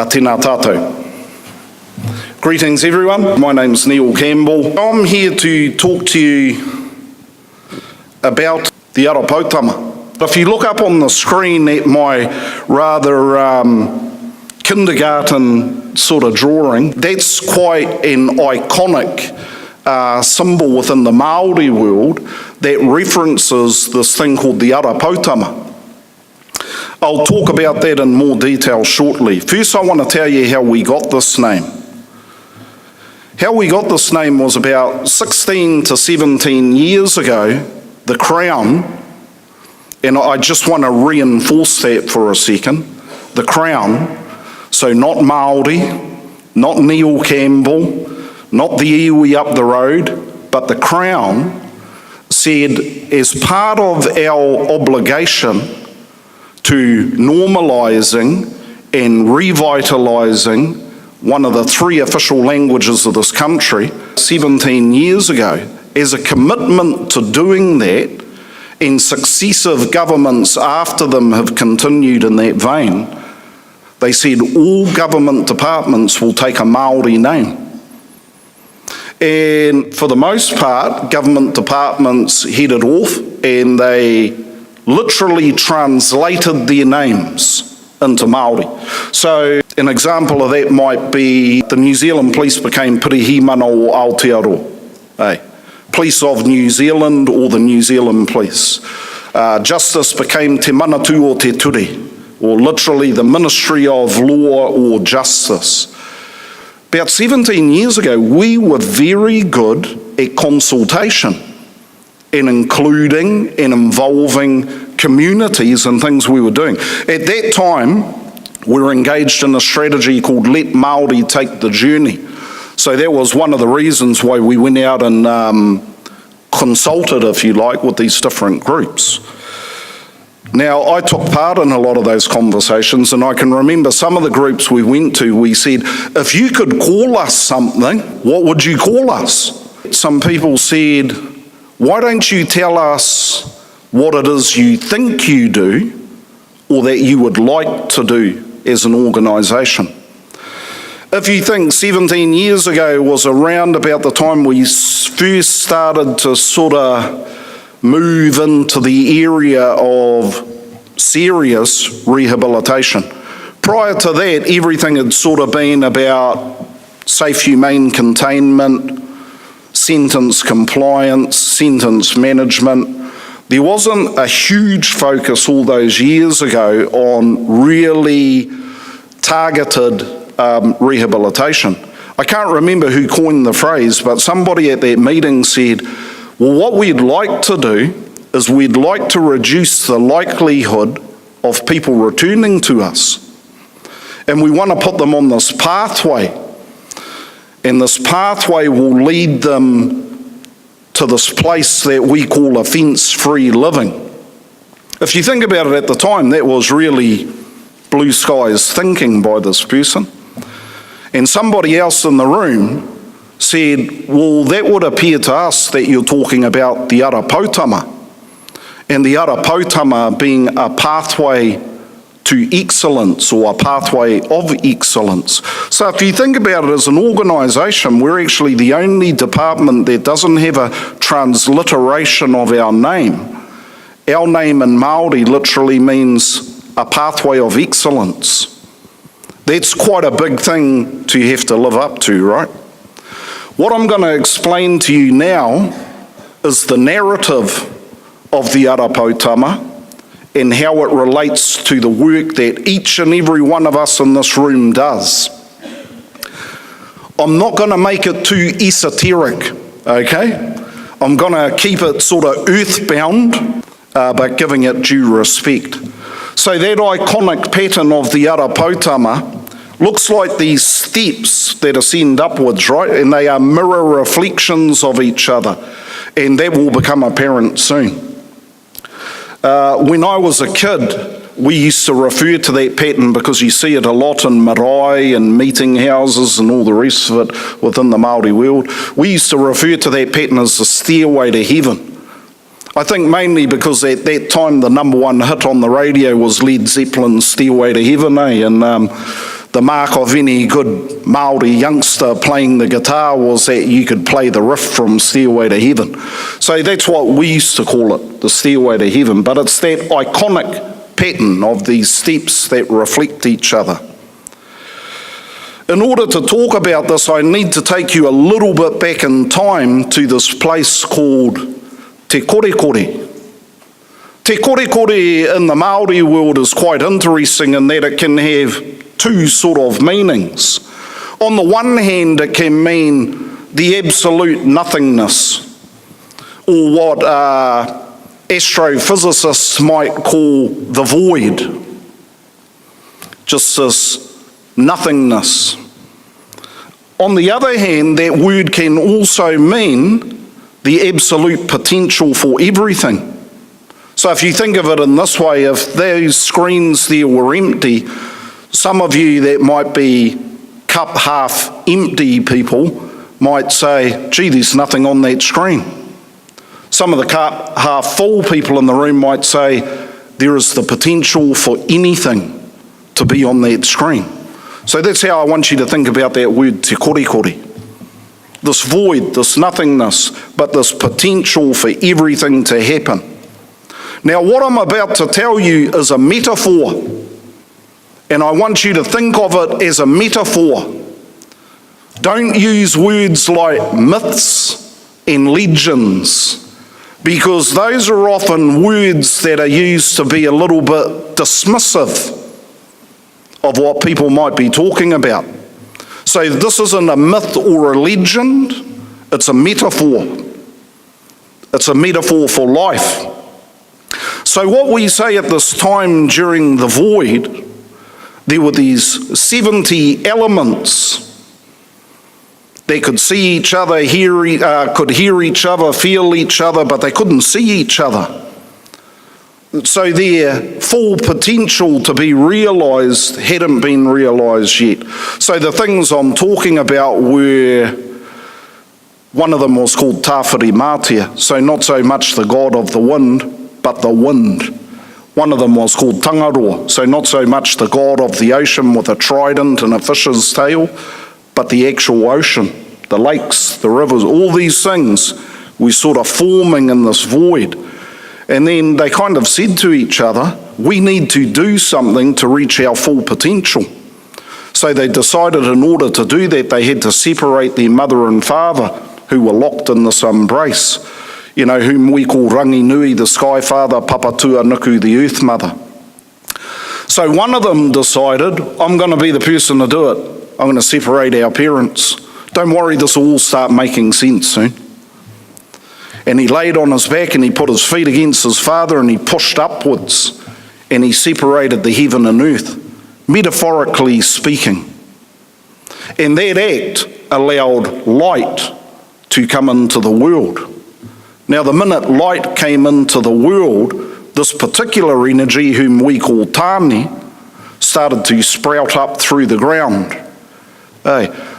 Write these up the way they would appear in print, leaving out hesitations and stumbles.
Tēnā tātou. Greetings everyone, my name's Neil Campbell. I'm here to talk to you about the Ara Poutama. If you look up on the screen at my rather kindergarten sort of drawing, that's quite an iconic symbol within the Maori world that references this thing called the Ara Poutama. I'll talk about that in more detail shortly. First, I want to tell you how we got this name. How we got this name was about 16 to 17 years ago, the Crown, and I just want to reinforce that for a second, the Crown, so not Maori, not Neil Campbell, not the iwi up the road, but the Crown said as part of our obligation to normalising and revitalising one of the three official languages of this country 17 years ago, as a commitment to doing that, and successive governments after them have continued in that vein, they said all government departments will take a Maori name. And for the most part, government departments headed off and they literally translated their names into Maori. So an example of that might be the New Zealand Police became Pirihimana o Aotearoa, Police of New Zealand or the New Zealand Police. Justice became Te Manatu o Te Ture, or literally the Ministry of Law or Justice. About 17 years ago, we were very good at consultation and including and involving communities and things we were doing. At that time, we were engaged in a strategy called Let Māori Take the Journey. So that was one of the reasons why we went out and consulted, if you like, with these different groups. Now, I took part in a lot of those conversations, and I can remember some of the groups we went to, we said, if you could call us something, what would you call us? Some people said, why don't you tell us what it is you think you do or that you would like to do as an organisation? If you think 17 years ago was around about the time we first started to sort of move into the area of serious rehabilitation. Prior to that, everything had sort of been about safe, humane containment, sentence compliance, sentence management. There wasn't a huge focus all those years ago on really targeted rehabilitation. I can't remember who coined the phrase, but somebody at that meeting said, well, what we'd like to do is we'd like to reduce the likelihood of people returning to us. And we want to put them on this pathway. And this pathway will lead them to this place that we call offence-free living. If you think about it at the time, that was really blue skies thinking by this person. And somebody else in the room said, well, that would appear to us that you're talking about the Ara Poutama. And the Ara Poutama being a pathway to excellence or a pathway of excellence. So if you think about it as an organisation, we're actually the only department that doesn't have a transliteration of our name. Our name in Maori literally means a pathway of excellence. That's quite a big thing to have to live up to, right? What I'm going to explain to you now is the narrative of the Ara Poutama and how it relates to the work that each and every one of us in this room does. I'm not going to make it too esoteric, okay? I'm going to keep it sort of earthbound, but giving it due respect. So that iconic pattern of the Ara Poutama looks like these steps that ascend upwards, right? And they are mirror reflections of each other. And that will become apparent soon. When I was a kid, we used to refer to that pattern because you see it a lot in marae and meeting houses and all the rest of it within the Maori world. We used to refer to that pattern as the stairway to heaven. I think mainly because at that time the number one hit on the radio was Led Zeppelin's Stairway to Heaven, and the mark of any good Maori youngster playing the guitar was that you could play the riff from Stairway to Heaven. So that's what we used to call it, the Stairway to Heaven. But it's that iconic pattern of these steps that reflect each other. In order to talk about this, I need to take you a little bit back in time to this place called Te Korekore. Te Korekore in the Maori world is quite interesting in that it can have two sort of meanings. On the one hand, it can mean the absolute nothingness, or what astrophysicists might call the void, just this nothingness. On the other hand, that word can also mean the absolute potential for everything. So if you think of it in this way, if those screens there were empty, some of you that might be cup half empty people might say, gee, there's nothing on that screen. Some of the cup half full people in the room might say, there is the potential for anything to be on that screen. So that's how I want you to think about that word, te korekore. This void, this nothingness, but this potential for everything to happen. Now, what I'm about to tell you is a metaphor, and I want you to think of it as a metaphor. Don't use words like myths and legends, because those are often words that are used to be a little bit dismissive of what people might be talking about. So this isn't a myth or a legend, it's a metaphor. It's a metaphor for life. So what we say at this time during the void, there were these 70 elements. They could see each other, could hear each other, feel each other, but they couldn't see each other. So their full potential to be realised hadn't been realised yet. So the things I'm talking about were, one of them was called Tāwhiri Mātia, so not so much the god of the wind, but the wind. One of them was called Tangaroa, so not so much the god of the ocean with a trident and a fish's tail, but the actual ocean, the lakes, the rivers, all these things were sort of forming in this void. And then they kind of said to each other, we need to do something to reach our full potential. So they decided in order to do that, they had to separate their mother and father, who were locked in this embrace, whom we call Rangi Nui, the Sky Father, Papatua Nuku, the Earth Mother. So one of them decided, I'm going to be the person to do it. I'm going to separate our parents. Don't worry, this will all start making sense soon. And he laid on his back and he put his feet against his father and he pushed upwards and he separated the heaven and earth, metaphorically speaking. And that act allowed light to come into the world. Now, the minute light came into the world, this particular energy, whom we call Tāne, started to sprout up through the ground.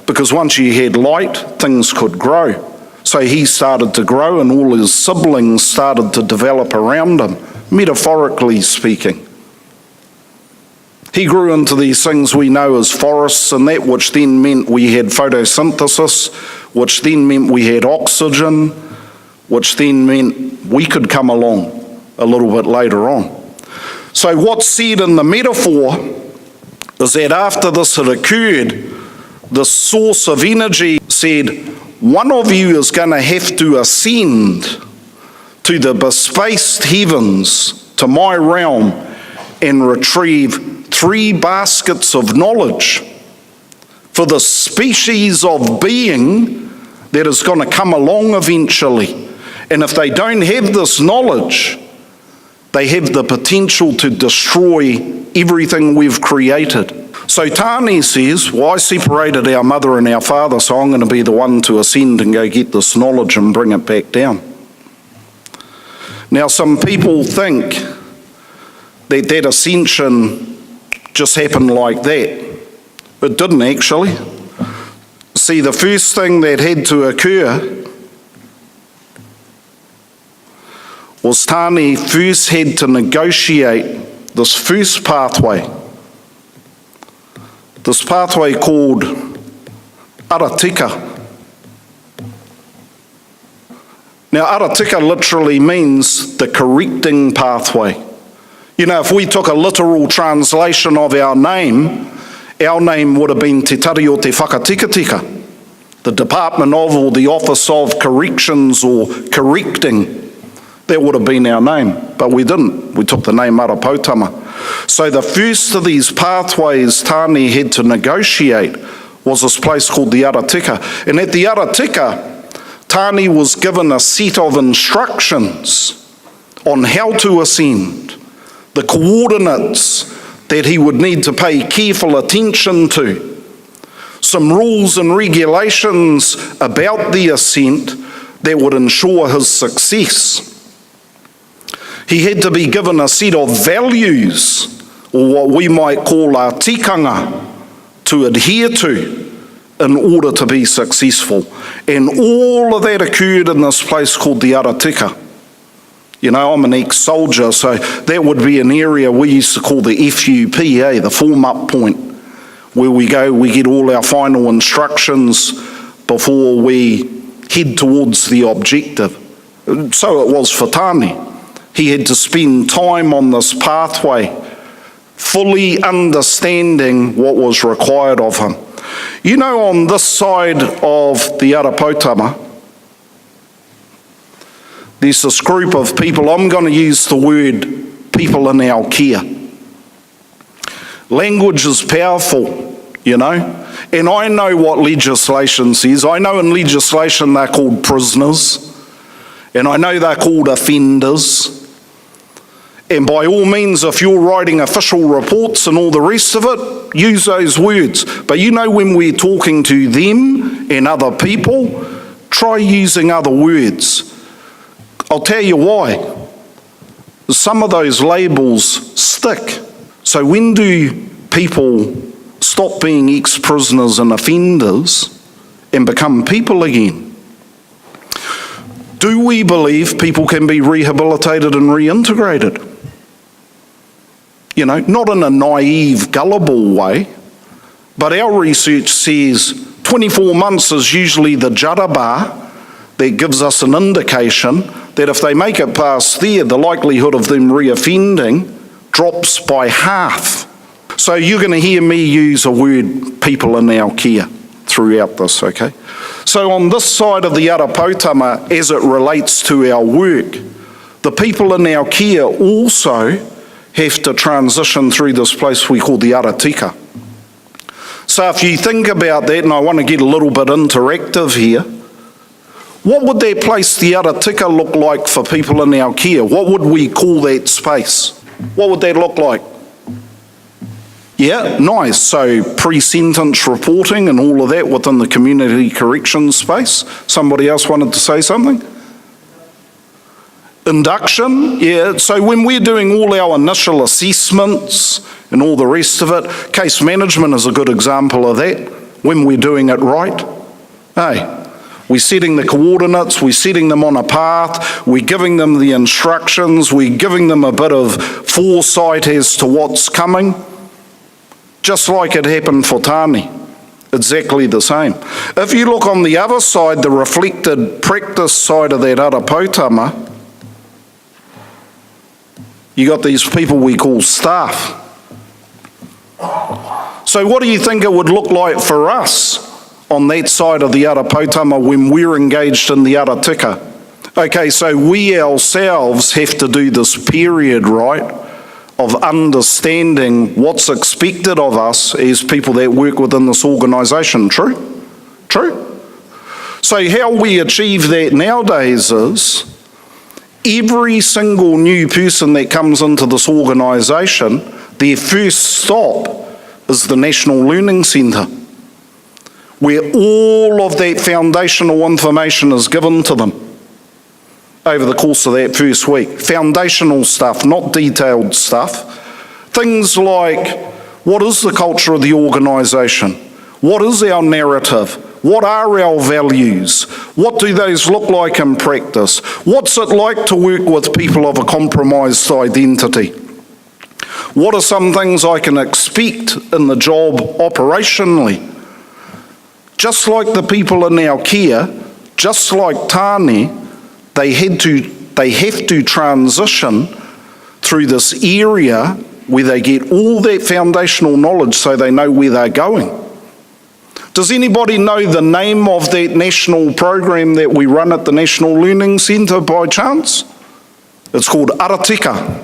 Because once you had light, things could grow. So he started to grow and all his siblings started to develop around him, metaphorically speaking. He grew into these things we know as forests and that, which then meant we had photosynthesis, which then meant we had oxygen, which then meant we could come along a little bit later on. So what's said in the metaphor is that after this had occurred, the source of energy said, one of you is going to have to ascend to the bespaced heavens, to my realm, and retrieve 3 baskets of knowledge for the species of being that is going to come along eventually. And if they don't have this knowledge, they have the potential to destroy everything we've created. So Tāne says, well, I separated our mother and our father, so I'm going to be the one to ascend and go get this knowledge and bring it back down. Now, some people think that that ascension just happened like that. It didn't actually. See, the first thing that had to occur was Tāne first had to negotiate this first pathway. this pathway called Ara Tika. Now, Ara Tika literally means the correcting pathway. You know, if we took a literal translation of our name would have been Te Tari o Te Whakatikatika, the Department of or the Office of Corrections or Correcting. That would have been our name, but we didn't. We took the name Ara Poutama. So the first of these pathways Tāne had to negotiate was this place called the Ara Tika. And at the Ara Tika, Tāne was given a set of instructions on how to ascend, the coordinates that he would need to pay careful attention to, some rules and regulations about the ascent that would ensure his success. He had to be given a set of values, or what we might call a tikanga, to adhere to in order to be successful. And all of that occurred in this place called the Ara Tika. You know, I'm an ex-soldier, so that would be an area we used to call the FUP, the form-up point, where we go, we get all our final instructions before we head towards the objective. So it was for Tāne. He had to spend time on this pathway, fully understanding what was required of him. You know, on this side of the Ara Poutama, there's this group of people, I'm going to use the word people in our care. Language is powerful, you know, and I know what legislation says. I know in legislation they're called prisoners, and I know they're called offenders. And by all means, if you're writing official reports and all the rest of it, use those words. But you know, when we're talking to them and other people, try using other words. I'll tell you why. Some of those labels stick. So when do people stop being ex-prisoners and offenders and become people again? Do we believe people can be rehabilitated and reintegrated? You know, not in a naive, gullible way, but our research says 24 months is usually the jaraba that gives us an indication that if they make it past there, the likelihood of them reoffending drops by half. So you're going to hear me use a word, people in our care, throughout this, okay? So on this side of the Ara Poutama, as it relates to our work, the people in our care also have to transition through this place we call the Ara Tika. So if you think about that, and I want to get a little bit interactive here, what would that place, the Ara Tika, look like for people in our care? What would we call that space? What would that look like? Yeah, nice. So pre-sentence reporting and all of that within the community corrections space. Somebody else wanted to say something? Induction, yeah. So when we're doing all our initial assessments and all the rest of it, case management is a good example of that, when we're doing it right. Hey, we're setting the coordinates, we're setting them on a path, we're giving them the instructions, we're giving them a bit of foresight as to what's coming, just like it happened for Tāne. Exactly the same. If you look on the other side, the reflected practice side of that Ara Poutama, you got these people we call staff. So what do you think it would look like for us on that side of the Ara Poutama when we're engaged in the Ara Tika? Okay, so we ourselves have to do this period, right, of understanding what's expected of us as people that work within this organisation. True? True? So how we achieve that nowadays is every single new person that comes into this organisation, their first stop is the National Learning Centre, where all of that foundational information is given to them over the course of that first week. Foundational stuff, not detailed stuff. Things like, what is the culture of the organisation? What is our narrative? What are our values? What do those look like in practice? What's it like to work with people of a compromised identity? What are some things I can expect in the job operationally? Just like the people in our care, just like Tāne, they have to transition through this area where they get all that foundational knowledge so they know where they're going. Does anybody know the name of that national program that we run at the National Learning Centre by chance? It's called Ara Tika.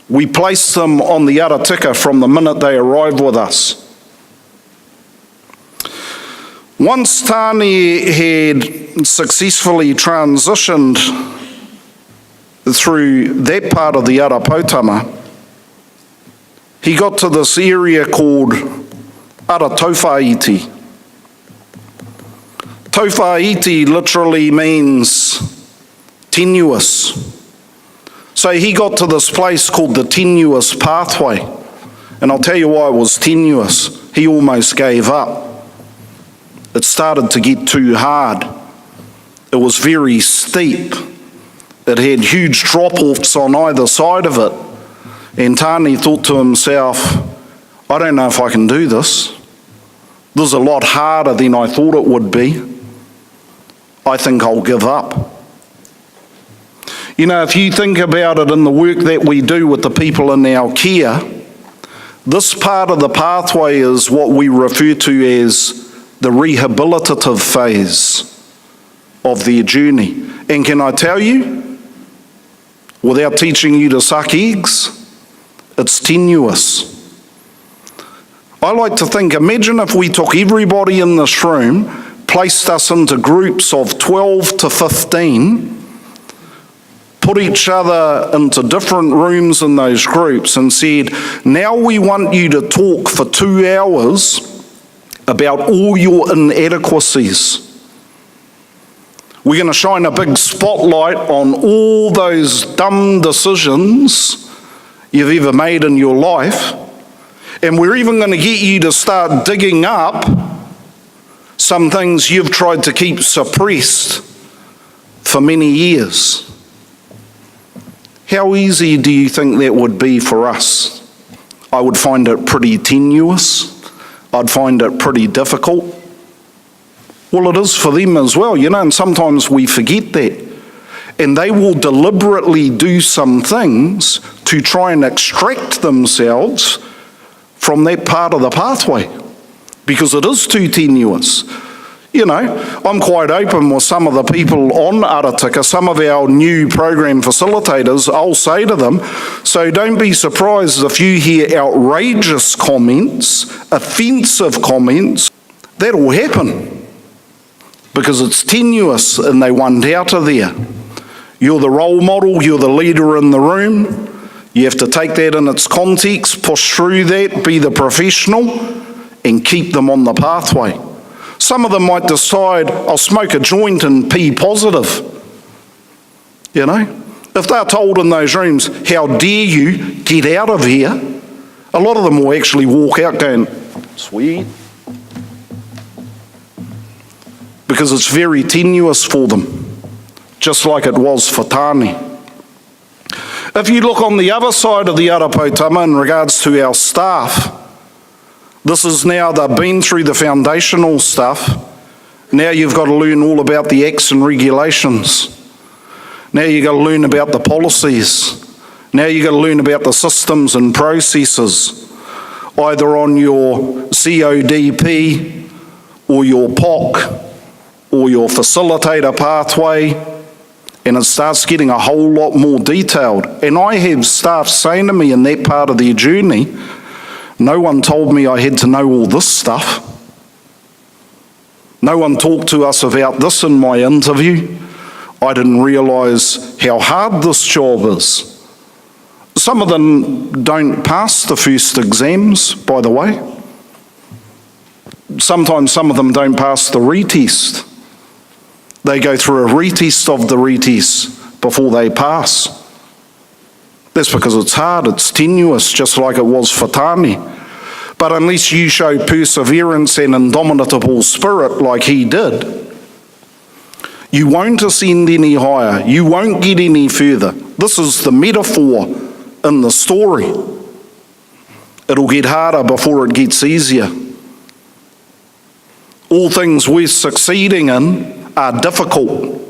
We place them on the Ara Tika from the minute they arrive with us. Once Tāne had successfully transitioned through that part of the Ara Poutama, he got to this area called Ara Tauwhaiti. Tauwhaiti literally means tenuous. So he got to this place called the tenuous pathway. And I'll tell you why it was tenuous. He almost gave up. It started to get too hard. It was very steep. It had huge drop-offs on either side of it. And Tāne thought to himself, I don't know if I can do this. This is a lot harder than I thought it would be. I think I'll give up. You know, if you think about it in the work that we do with the people in our care, this part of the pathway is what we refer to as the rehabilitative phase of their journey. And can I tell you, without teaching you to suck eggs, it's tenuous. I like to think, imagine if we took everybody in this room, placed us into groups of 12 to 15, put each other into different rooms in those groups and said, now we want you to talk for 2 hours about all your inadequacies. We're going to shine a big spotlight on all those dumb decisions you've ever made in your life, and we're even going to get you to start digging up some things you've tried to keep suppressed for many years. How easy do you think that would be for us? I would find it pretty tenuous. I'd find it pretty difficult. Well, it is for them as well, you know, and sometimes we forget that. And they will deliberately do some things to try and extract themselves from that part of the pathway because it is too tenuous. You know, I'm quite open with some of the people on Ara Tika, some of our new program facilitators. I'll say to them, so don't be surprised if you hear outrageous comments, offensive comments. That'll happen because it's tenuous and they want out of there. You're the role model, you're the leader in the room. You have to take that in its context, push through that, be the professional, and keep them on the pathway. Some of them might decide, I'll smoke a joint and pee positive. You know? If they're told in those rooms, how dare you get out of here, a lot of them will actually walk out going, sweet. Because it's very tenuous for them, just like it was for Tāne. If you look on the other side of the Ara Poutama in regards to our staff, this is now they've been through the foundational stuff. Now you've got to learn all about the acts and regulations. Now you've got to learn about the policies. Now you've got to learn about the systems and processes, either on your CODP or your POC or your facilitator pathway, and it starts getting a whole lot more detailed. And I have staff saying to me in that part of their journey, no one told me I had to know all this stuff. No one talked to us about this in my interview. I didn't realise how hard this job is. Some of them don't pass the first exams, by the way. Sometimes some of them don't pass the retest. They go through a retest of the retest before they pass. That's because it's hard, it's tenuous, just like it was for Tāne. But unless you show perseverance and indomitable spirit like he did, you won't ascend any higher, you won't get any further. This is the metaphor in the story. It'll get harder before it gets easier. All things worth succeeding in are difficult.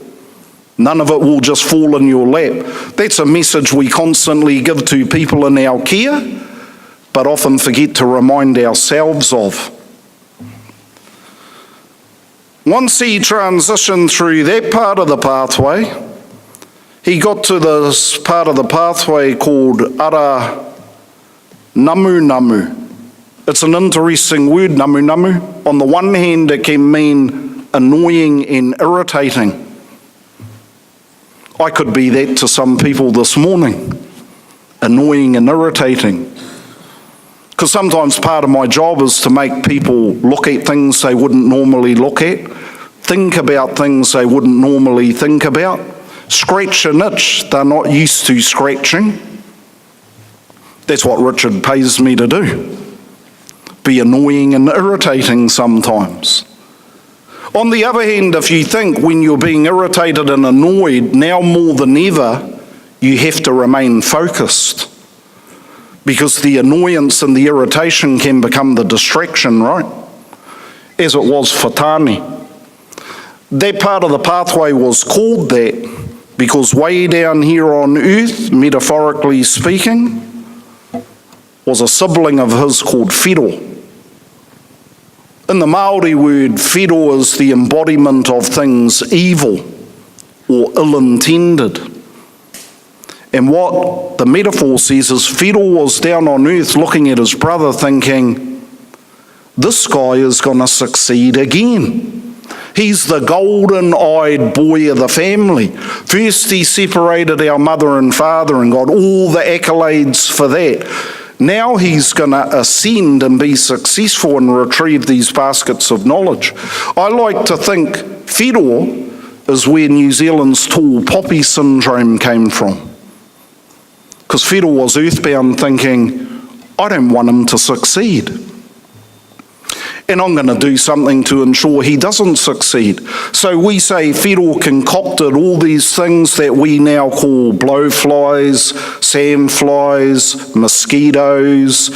None of it will just fall in your lap. That's a message we constantly give to people in our care, but often forget to remind ourselves of. Once he transitioned through that part of the pathway, he got to this part of the pathway called Ara Namu. It's an interesting word, namu. On the one hand, it can mean annoying and irritating. I could be that to some people this morning, annoying and irritating. Because sometimes part of my job is to make people look at things they wouldn't normally look at, think about things they wouldn't normally think about, scratch an itch they're not used to scratching. That's what Richard pays me to do. Be annoying and irritating sometimes. On the other hand, if you think when you're being irritated and annoyed, now more than ever, you have to remain focused. Because the annoyance and the irritation can become the distraction, right? As it was for Tani. That part of the pathway was called that because way down here on earth, metaphorically speaking, was a sibling of his called Whiro. In the Maori word, Whiro is the embodiment of things evil or ill-intended. And what the metaphor says is Whiro was down on earth looking at his brother thinking, this guy is going to succeed again. He's the golden-eyed boy of the family. First he separated our mother and father and got all the accolades for that. Now he's going to ascend and be successful and retrieve these baskets of knowledge. I like to think Whiro is where New Zealand's tall poppy syndrome came from. Because Whiro was earthbound thinking, I don't want him to succeed. And I'm going to do something to ensure he doesn't succeed. So we say Whiro concocted all these things that we now call blowflies, sandflies, mosquitoes,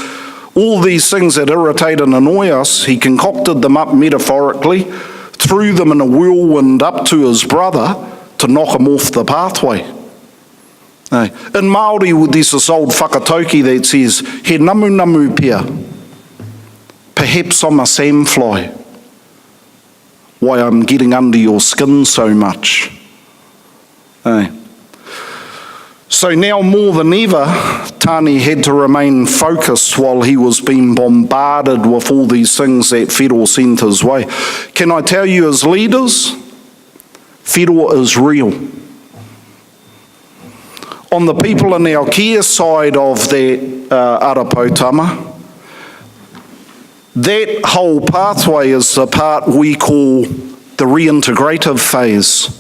all these things that irritate and annoy us. He concocted them up metaphorically, threw them in a whirlwind up to his brother to knock him off the pathway. In Maori, there's this old whakatauki that says, he namu pia. Perhaps I'm a sandfly. Why I'm getting under your skin so much. So now more than ever, Tani had to remain focused while he was being bombarded with all these things that Whiro sent his way. Can I tell you as leaders, Whiro is real. On the people in our care side of that Ara Poutama, that whole pathway is the part we call the reintegrative phase.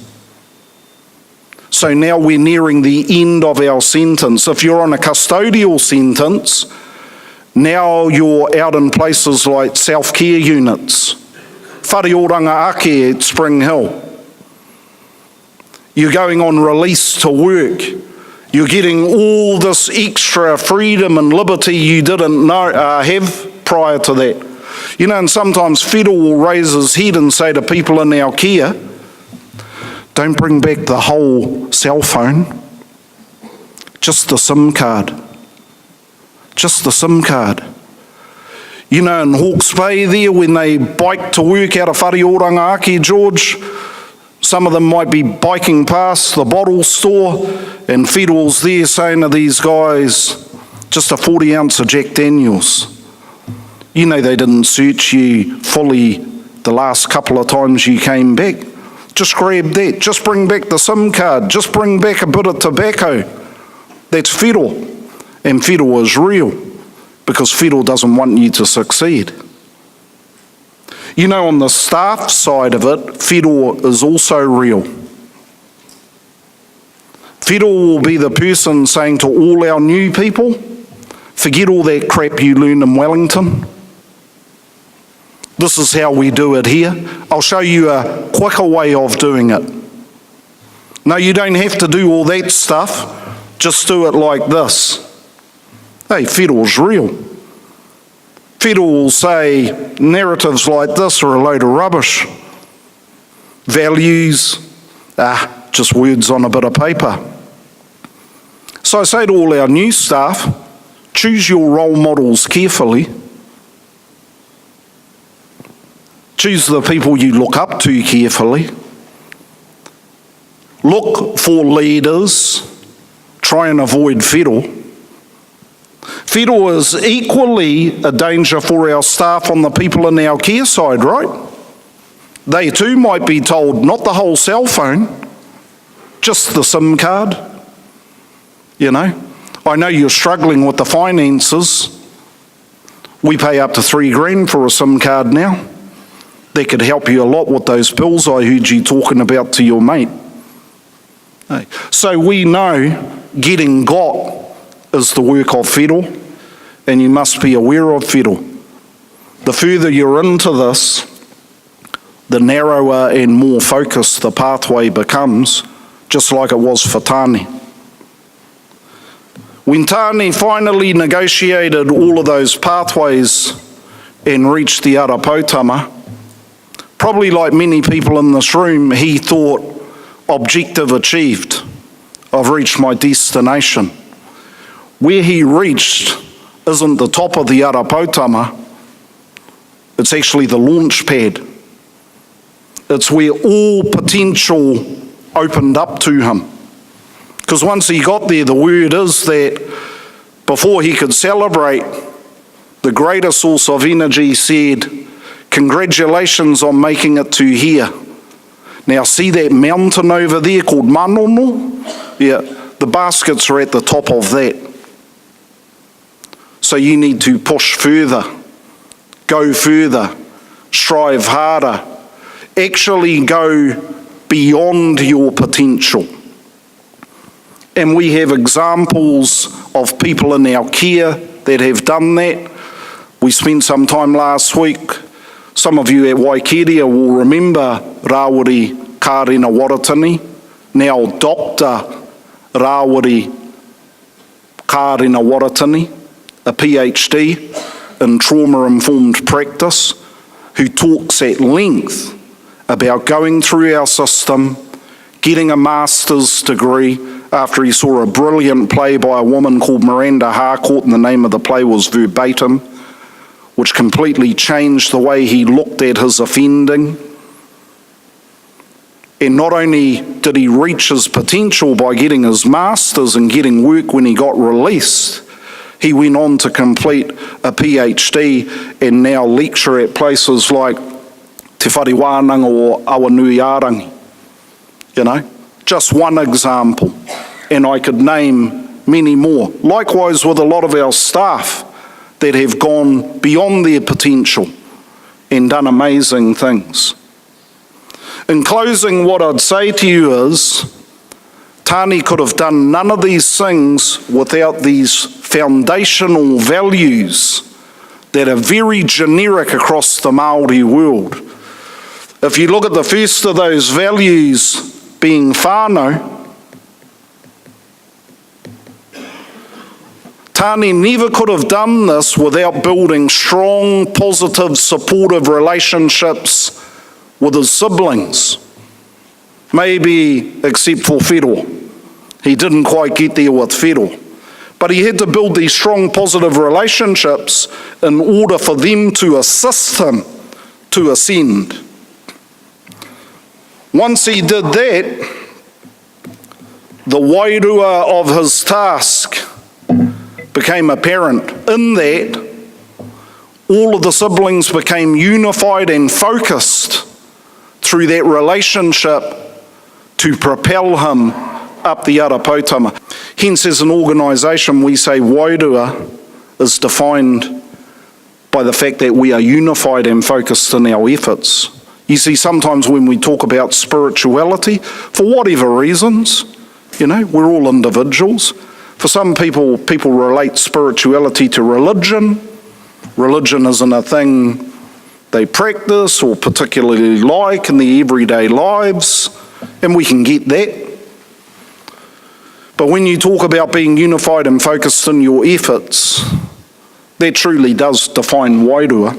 So now we're nearing the end of our sentence. If you're on a custodial sentence, now you're out in places like self-care units, whareoranga ake at Spring Hill. You're going on release to work. You're getting all this extra freedom and liberty you didn't have prior to that. You know, and sometimes Whiro will raise his head and say to people in our care, don't bring back the whole cell phone, just the SIM card. Just the SIM card. You know, in Hawke's Bay there, when they bike to work out of Whareoranga Ake, George, some of them might be biking past the bottle store, and Whiro's there saying to these guys, just a 40 ounce of Jack Daniels. You know they didn't search you fully the last couple of times you came back. Just grab that. Just bring back the SIM card. Just bring back a bit of tobacco. That's Whiro. And Whiro is real because Whiro doesn't want you to succeed. You know, on the staff side of it, Whiro is also real. Whiro will be the person saying to all our new people, forget all that crap you learned in Wellington. This is how we do it here. I'll show you a quicker way of doing it. No, you don't have to do all that stuff. Just do it like this. Hey, Whiro's real. White will say narratives like this are a load of rubbish. Values, just words on a bit of paper. So I say to all our new staff, choose your role models carefully. Choose the people you look up to carefully. Look for leaders. Try and avoid fiddle. Fiddle is equally a danger for our staff on the people in our care side, right? They too might be told not the whole cell phone, just the SIM card. You know, I know you're struggling with the finances. We pay up to $3,000 for a SIM card now. That could help you a lot with those bills I heard you talking about to your mate. So we know getting got is the work of fiddle, and you must be aware of fiddle. The further you're into this, the narrower and more focused the pathway becomes, just like it was for Tāne. When Tāne finally negotiated all of those pathways and reached the Ara Poutama, probably like many people in this room, he thought, objective achieved. I've reached my destination. Where he reached isn't the top of the Ara Poutama, it's actually the launch pad. It's where all potential opened up to him. Because once he got there, the word is that before he could celebrate, the greater source of energy said, congratulations on making it to here. Now see that mountain over there called Manono? Yeah, the baskets are at the top of that. So you need to push further, go further, strive harder, actually go beyond your potential. And we have examples of people in our care that have done that. We spent some time last week. Some of you at Waikeria will remember Rawiri Kārina Waratini, now Dr. Rawiri Kārina Waratini, a PhD in trauma-informed practice, who talks at length about going through our system, getting a master's degree after he saw a brilliant play by a woman called Miranda Harcourt, and the name of the play was Verbatim, which completely changed the way he looked at his offending. And not only did he reach his potential by getting his master's and getting work when he got released, he went on to complete a PhD and now lecture at places like Te Whariwānanga or Awanuiarangi. You know, just one example, and I could name many more. Likewise with a lot of our staff that have gone beyond their potential and done amazing things. In closing, what I'd say to you is, Tāne could have done none of these things without these foundational values that are very generic across the Maori world. If you look at the first of those values being whānau, Tāne never could have done this without building strong, positive, supportive relationships with his siblings. Maybe except for Whiro. He didn't quite get there with Whiro. But he had to build these strong, positive relationships in order for them to assist him to ascend. Once he did that, the wairua of his task became apparent. In that, all of the siblings became unified and focused through that relationship to propel him up the Ara Poutama. Hence, as an organisation, we say wairua is defined by the fact that we are unified and focused in our efforts. You see, sometimes when we talk about spirituality, for whatever reasons, you know, we're all individuals. For some people, people relate spirituality to religion. Religion isn't a thing they practice or particularly like in their everyday lives, and we can get that. But when you talk about being unified and focused in your efforts, That truly does define wairua.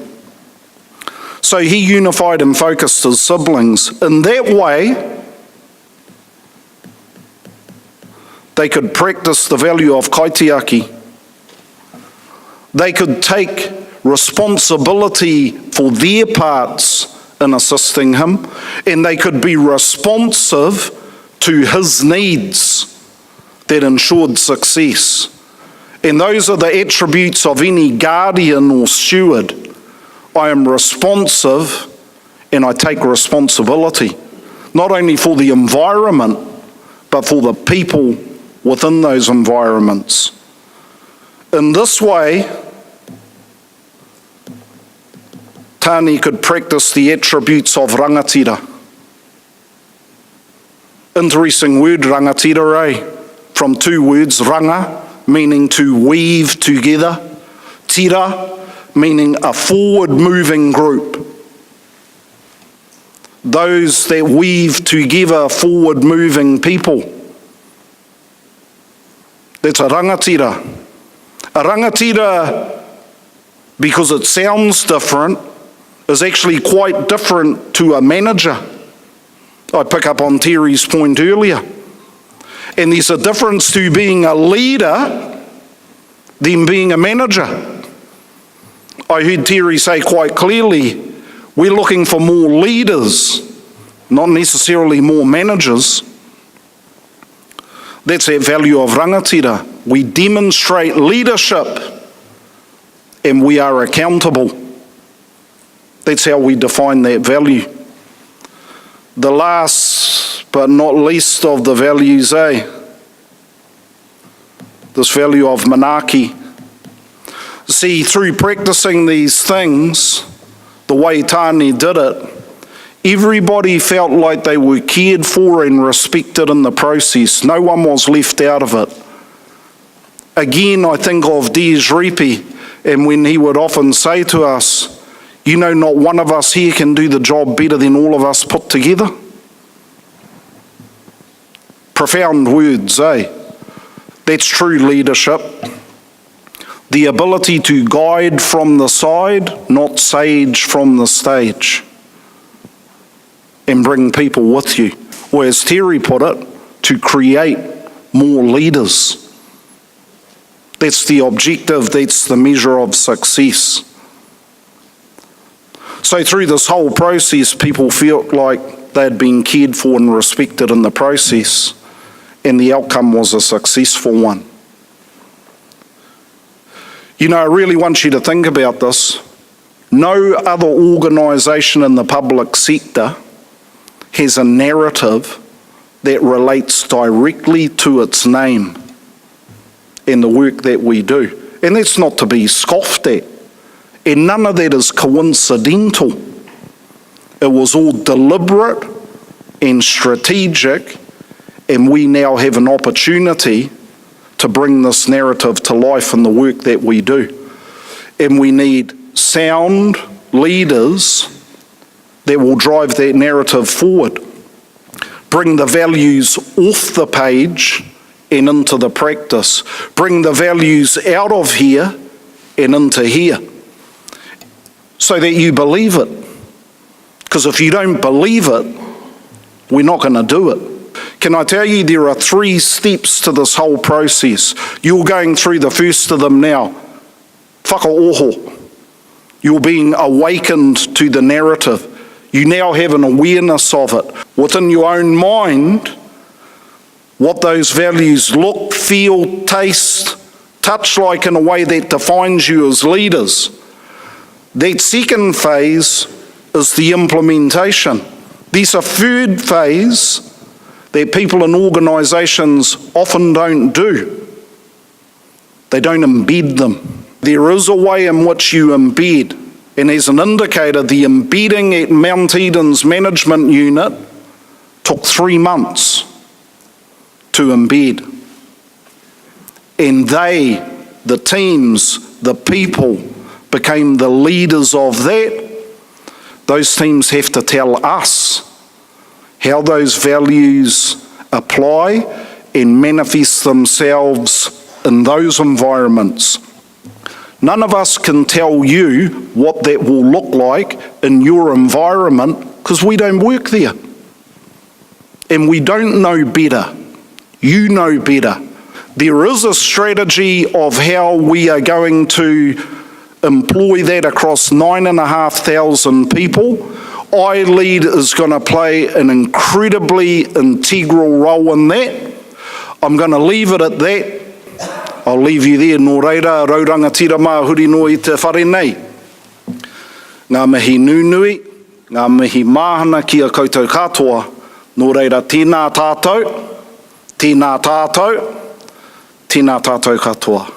So he unified and focused his siblings. In that way, they could practice the value of kaitiaki. They could take responsibility for their parts in assisting him, and they could be responsive to his needs that ensured success. And those are the attributes of any guardian or steward. I am responsive and I take responsibility, not only for the environment, but for the people within those environments. In this way, Tāne could practice the attributes of rangatira. Interesting word, rangatira, eh? From two words, ranga, meaning to weave together, tira, meaning a forward-moving group. Those that weave together forward-moving people. That's a rangatira. A rangatira, because it sounds different, is actually quite different to a manager. I pick up on Terry's point earlier. And there's a difference to being a leader than being a manager. I heard Terry say quite clearly, we're looking for more leaders, not necessarily more managers. That's that value of rangatira. We demonstrate leadership and we are accountable. That's how we define that value. The last but not least of the values, this value of manaki. See, through practicing these things, the way Tāne did it, everybody felt like they were cared for and respected in the process. No one was left out of it. Again, I think of Des Repe, and when he would often say to us, you know, not one of us here can do the job better than all of us put together. Profound words, That's true leadership. The ability to guide from the side, not sage from the stage. And bring people with you. Or as Terry put it, to create more leaders. That's the objective, that's the measure of success. So through this whole process, people felt like they'd been cared for and respected in the process, and the outcome was a successful one. You know, I really want you to think about this. No other organisation in the public sector has a narrative that relates directly to its name and the work that we do. And that's not to be scoffed at. And none of that is coincidental. It was all deliberate and strategic, and we now have an opportunity to bring this narrative to life in the work that we do. And we need sound leaders that will drive that narrative forward, bring the values off the page and into the practice, bring the values out of here and into here, so that you believe it. Because if you don't believe it, we're not going to do it. Can I tell you, there are 3 steps to this whole process. You're going through the first of them now. Whakaoho. You're being awakened to the narrative. You now have an awareness of it. Within your own mind, what those values look, feel, taste, touch like in a way that defines you as leaders. That second phase is the implementation. There's a third phase that people in organisations often don't do. They don't embed them. There is a way in which you embed, and as an indicator, the embedding at Mount Eden's management unit took 3 months to embed. And they, the teams, the people, became the leaders of that. Those teams have to tell us how those values apply and manifest themselves in those environments. None of us can tell you what that will look like in your environment because we don't work there. And we don't know better. You know better. There is a strategy of how we are going to employ that across 9,500 people. iLead is going to play an incredibly integral role in that. I'm going to leave it at that. I'll leave you there. Nō reira, rauranga tira mā huri no i te whare nei. Ngā mihi nunui, ngā mihi māhana ki a koutou katoa. Nō reira, tēnā tātou, tēnā tātou, tēnā tātou katoa.